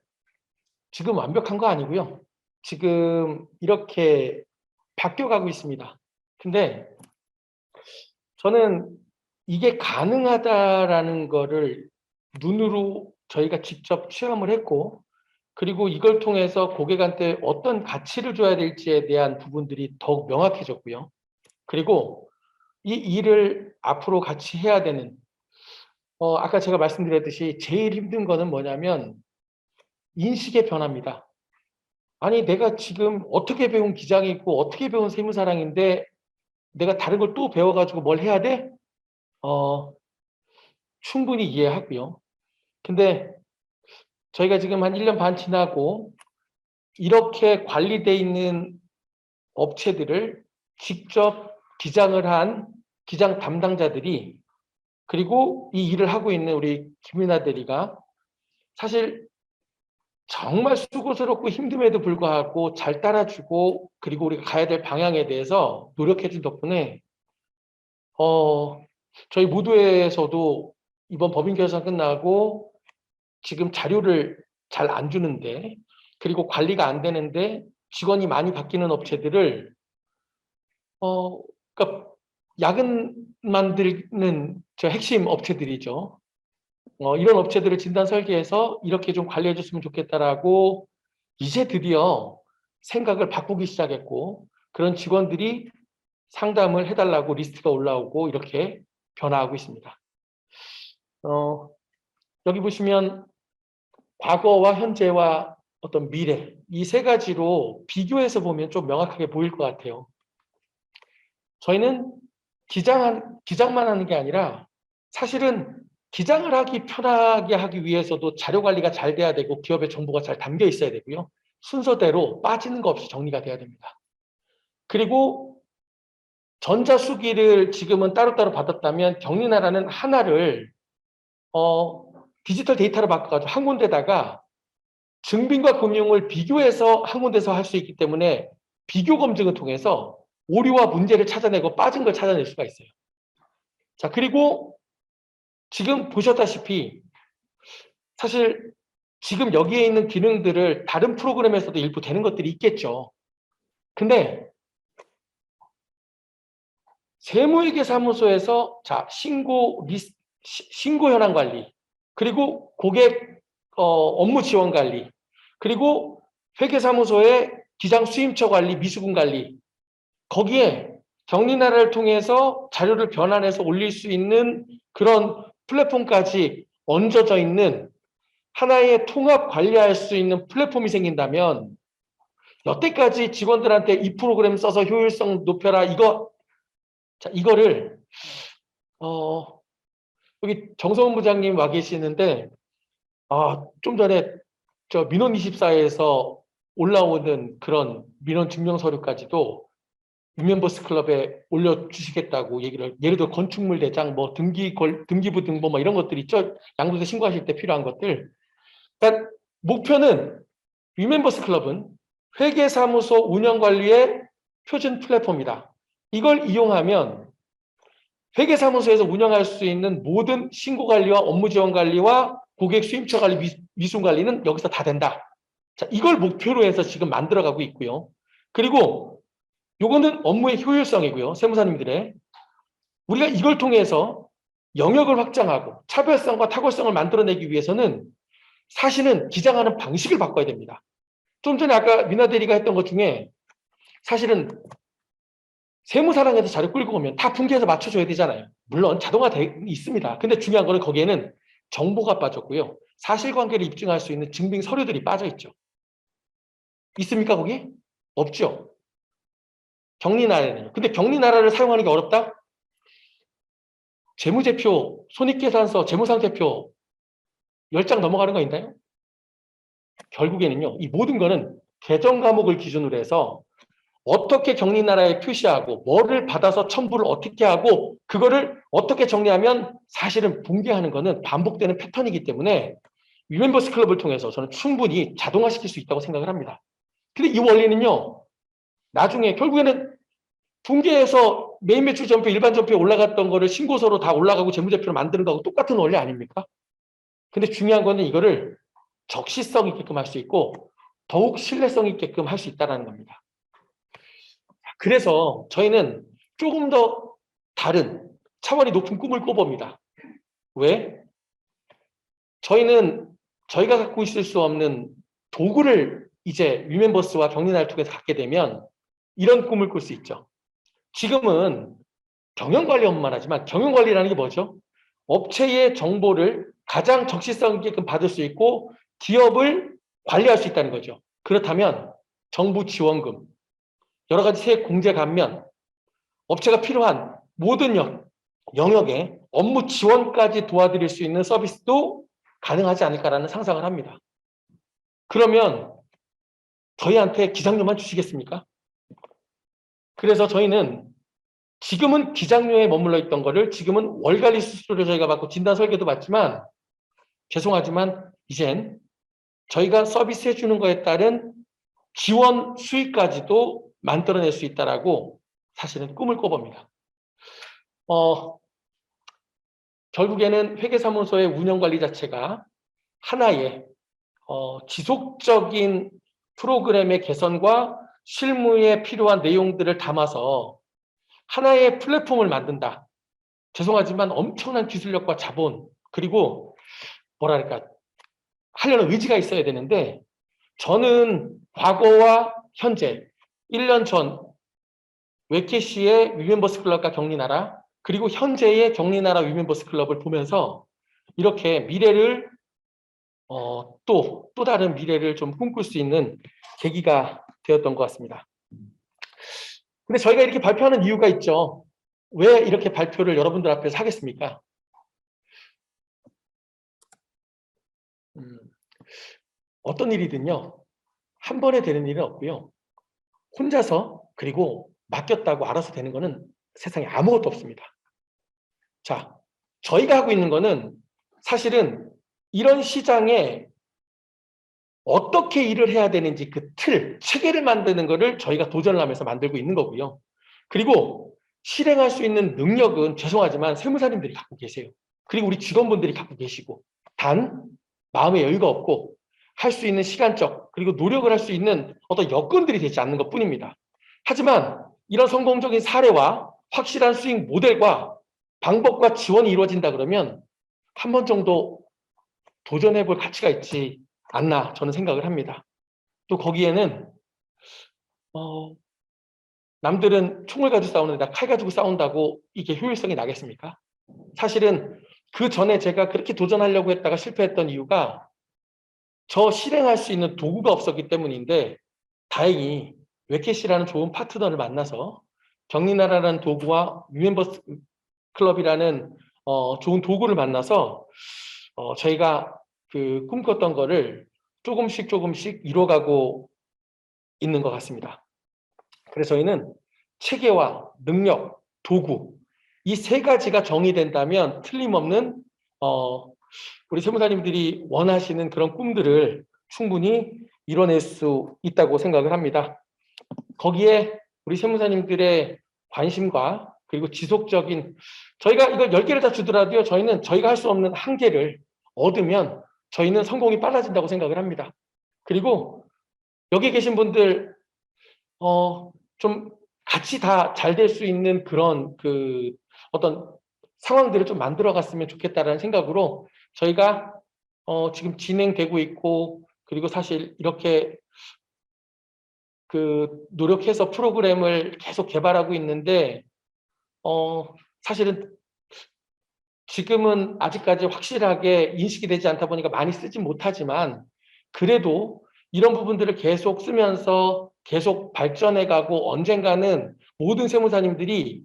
지금 완벽한 거 아니고요. 지금 이렇게 바뀌어가고 있습니다. 근데 저는 이게 가능하다라는 거를 눈으로 저희가 직접 체험을 했고, 그리고 이걸 통해서 고객한테 어떤 가치를 줘야 될지에 대한 부분들이 더욱 명확해졌고요. 그리고 이 일을 앞으로 같이 해야 되는, 아까 제가 말씀드렸듯이 제일 힘든 거는 뭐냐면 인식의 변화입니다. 아니, 내가 지금 어떻게 배운 기장이고 어떻게 배운 세무사랑인데 내가 다른 걸 또 배워가지고 뭘 해야 돼? 충분히 이해하고요. 근데 저희가 지금 한 1년 반 지나고 이렇게 관리되어 있는 업체들을 직접 기장을 한 기장 담당자들이, 그리고 이 일을 하고 있는 우리 김윤아 대리가 사실 정말 수고스럽고 힘듦에도 불구하고 잘 따라주고, 그리고 우리가 가야 될 방향에 대해서 노력해준 덕분에 저희 모두에서도 이번 법인 결산 끝나고 지금 자료를 잘 안 주는데, 그리고 관리가 안 되는데 직원이 많이 바뀌는 업체들을 그러니까 야근 만드는 저 핵심 업체들이죠. 이런 업체들을 진단 설계해서 이렇게 좀 관리해 줬으면 좋겠다라고 이제 드디어 생각을 바꾸기 시작했고, 그런 직원들이 상담을 해달라고 리스트가 올라오고 이렇게 변화하고 있습니다. 여기 보시면 과거와 현재와 어떤 미래, 이 세 가지로 비교해서 보면 좀 명확하게 보일 것 같아요. 저희는 기장만 하는 게 아니라 사실은 기장을 하기 편하게 하기 위해서도 자료 관리가 잘 돼야 되고 기업의 정보가 잘 담겨 있어야 되고요. 순서대로 빠지는 거 없이 정리가 돼야 됩니다. 그리고 전자수기를 지금은 따로따로 받았다면 격리나라는 하나를 디지털 데이터로 바꿔가지고 한 군데다가 증빙과 금융을 비교해서 한 군데서 할 수 있기 때문에 비교 검증을 통해서 오류와 문제를 찾아내고 빠진 걸 찾아낼 수가 있어요. 자, 그리고 지금 보셨다시피 사실 지금 여기에 있는 기능들을 다른 프로그램에서도 일부 되는 것들이 있겠죠. 근데 세무회계사무소에서 신고 현황 관리, 그리고 고객 업무 지원 관리, 그리고 회계사무소의 기장 수임처 관리, 미수분 관리, 거기에 격리나라를 통해서 자료를 변환해서 올릴 수 있는 그런 플랫폼까지 얹어져 있는 하나의 통합 관리할 수 있는 플랫폼이 생긴다면 여태까지 직원들한테 이 프로그램 써서 효율성 높여라 이거를 여기 정성훈 부장님 와 계시는데 좀 전에 저 민원24에서 올라오는 그런 민원 증명 서류까지도 위멤버스 클럽에 올려주시겠다고 얘기를, 예를 들어 건축물 대장, 뭐 등기부 등본 뭐 이런 것들 있죠. 양도세 신고하실 때 필요한 것들. 그러니까 목표는 위멤버스 클럽은 회계사무소 운영관리의 표준 플랫폼이다. 이걸 이용하면 회계사무소에서 운영할 수 있는 모든 신고관리와 업무지원관리와 고객 수임처관리, 미순관리는 여기서 다 된다. 자, 이걸 목표로 해서 지금 만들어가고 있고요. 그리고 요거는 업무의 효율성이고요. 세무사님들의. 우리가 이걸 통해서 영역을 확장하고 차별성과 탁월성을 만들어내기 위해서는 사실은 기장하는 방식을 바꿔야 됩니다. 좀 전에 아까 미나 대리가 했던 것 중에 사실은 세무사랑에서 자료 끌고 오면 다 분기해서 맞춰줘야 되잖아요. 물론 자동화 있습니다. 근데 중요한 거는 거기에는 정보가 빠졌고요. 사실관계를 입증할 수 있는 증빙 서류들이 빠져있죠. 있습니까 거기? 없죠. 격리나라는. 근데 격리나라를 사용하는 게 어렵다? 재무제표, 손익계산서, 재무상태표 10장 넘어가는 거 있나요? 결국에는요. 이 모든 거는 계정 과목을 기준으로 해서 어떻게 격리나라에 표시하고 뭐를 받아서 첨부를 어떻게 하고 그거를 어떻게 정리하면 사실은 붕괴하는 거는 반복되는 패턴이기 때문에 위멤버스 클럽을 통해서 저는 충분히 자동화시킬 수 있다고 생각을 합니다. 근데 이 원리는요. 나중에 결국에는 붕괴해서 메인 매출 전표, 일반 전표에 올라갔던 거를 신고서로 다 올라가고 재무제표로 만드는 거하고 똑같은 원리 아닙니까? 근데 중요한 거는 이거를 적시성 있게끔 할 수 있고 더욱 신뢰성 있게끔 할 수 있다는 겁니다. 그래서 저희는 조금 더 다른 차원이 높은 꿈을 꿔봅니다. 왜? 저희는 저희가 갖고 있을 수 없는 도구를 이제 위멤버스와 격리나를 통해서 갖게 되면 이런 꿈을 꿀 수 있죠. 지금은 경영관리 업무만 하지만 경영관리라는 게 뭐죠? 업체의 정보를 가장 적시성 있게끔 받을 수 있고 기업을 관리할 수 있다는 거죠. 그렇다면 정부 지원금, 여러 가지 세액 공제 감면, 업체가 필요한 모든 영역에 업무 지원까지 도와드릴 수 있는 서비스도 가능하지 않을까라는 상상을 합니다. 그러면 저희한테 기장료만 주시겠습니까? 그래서 저희는 지금은 기장료에 머물러 있던 거를 지금은 월관리 수수료를 저희가 받고 진단 설계도 받지만 죄송하지만 이젠 저희가 서비스해 주는 거에 따른 지원 수익까지도 만들어낼 수 있다라고 사실은 꿈을 꿔봅니다. 결국에는 회계사무소의 운영관리 자체가 하나의 지속적인 프로그램의 개선과 실무에 필요한 내용들을 담아서 하나의 플랫폼을 만든다. 죄송하지만 엄청난 기술력과 자본 그리고 뭐랄까 하려는 의지가 있어야 되는데 저는 과거와 현재 1년 전 웨케시의 위멤버스 클럽과 격리나라 그리고 현재의 격리나라 위멤버스 클럽을 보면서 이렇게 미래를 또 다른 미래를 좀 꿈꿀 수 있는 계기가 되었던 것 같습니다. 근데 저희가 이렇게 발표하는 이유가 있죠. 왜 이렇게 발표를 여러분들 앞에서 하겠습니까? 어떤 일이든요. 한 번에 되는 일은 없고요. 혼자서 그리고 맡겼다고 알아서 되는 거는 세상에 아무것도 없습니다. 자, 저희가 하고 있는 거는 사실은 이런 시장에 어떻게 일을 해야 되는지 그 틀, 체계를 만드는 거를 저희가 도전을 하면서 만들고 있는 거고요. 그리고 실행할 수 있는 능력은 죄송하지만 세무사님들이 갖고 계세요. 그리고 우리 직원분들이 갖고 계시고 단 마음의 여유가 없고 할 수 있는 시간적 그리고 노력을 할 수 있는 어떤 여건들이 되지 않는 것뿐입니다. 하지만 이런 성공적인 사례와 확실한 수익 모델과 방법과 지원이 이루어진다 그러면 한 번 정도 도전해 볼 가치가 있지 않나 저는 생각을 합니다. 또 거기에는 남들은 총을 가지고 싸우는데 나 칼 가지고 싸운다고 이게 효율성이 나겠습니까? 사실은 그 전에 제가 그렇게 도전하려고 했다가 실패했던 이유가 저 실행할 수 있는 도구가 없었기 때문인데 다행히 웨켓이라는 좋은 파트너를 만나서 경리나라라는 도구와 유멤버스 클럽이라는 좋은 도구를 만나서 저희가 그 꿈꿨던 거를 조금씩 이뤄가고 있는 것 같습니다. 그래서 저희는 체계와 능력, 도구 이 세 가지가 정의된다면 틀림없는 우리 세무사님들이 원하시는 그런 꿈들을 충분히 이뤄낼 수 있다고 생각을 합니다. 거기에 우리 세무사님들의 관심과 그리고 지속적인 저희가 이거 10개를 다 주더라도요. 저희는 저희가 할 수 없는 한계를 얻으면 저희는 성공이 빨라진다고 생각을 합니다. 그리고 여기 계신 분들 좀 같이 다 잘 될 수 있는 그런 그 어떤 상황들을 좀 만들어 갔으면 좋겠다라는 생각으로 저희가 지금 진행되고 있고 그리고 사실 이렇게 그 노력해서 프로그램을 계속 개발하고 있는데 사실은 지금은 아직까지 확실하게 인식이 되지 않다 보니까 많이 쓰지 못하지만 그래도 이런 부분들을 계속 쓰면서 계속 발전해 가고 언젠가는 모든 세무사님들이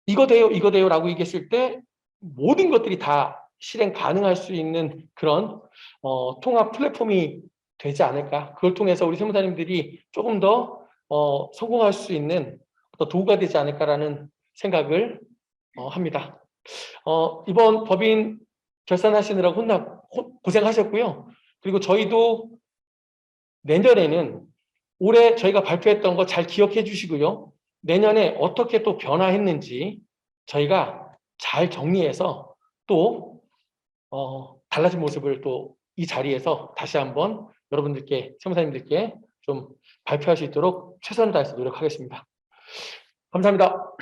이거 돼요 라고 얘기했을 때 모든 것들이 다 실행 가능할 수 있는 그런 통합 플랫폼이 되지 않을까. 그걸 통해서 우리 세무사님들이 조금 더 성공할 수 있는 어떤 도구가 되지 않을까라는 생각을 합니다. 이번 법인 결산하시느라고 고생하셨고요. 그리고 저희도 내년에는 올해 저희가 발표했던 거 잘 기억해 주시고요. 내년에 어떻게 또 변화했는지 저희가 잘 정리해서 또 달라진 모습을 또 이 자리에서 다시 한번 여러분들께 세무사님들께 좀 발표할 수 있도록 최선을 다해서 노력하겠습니다. 감사합니다.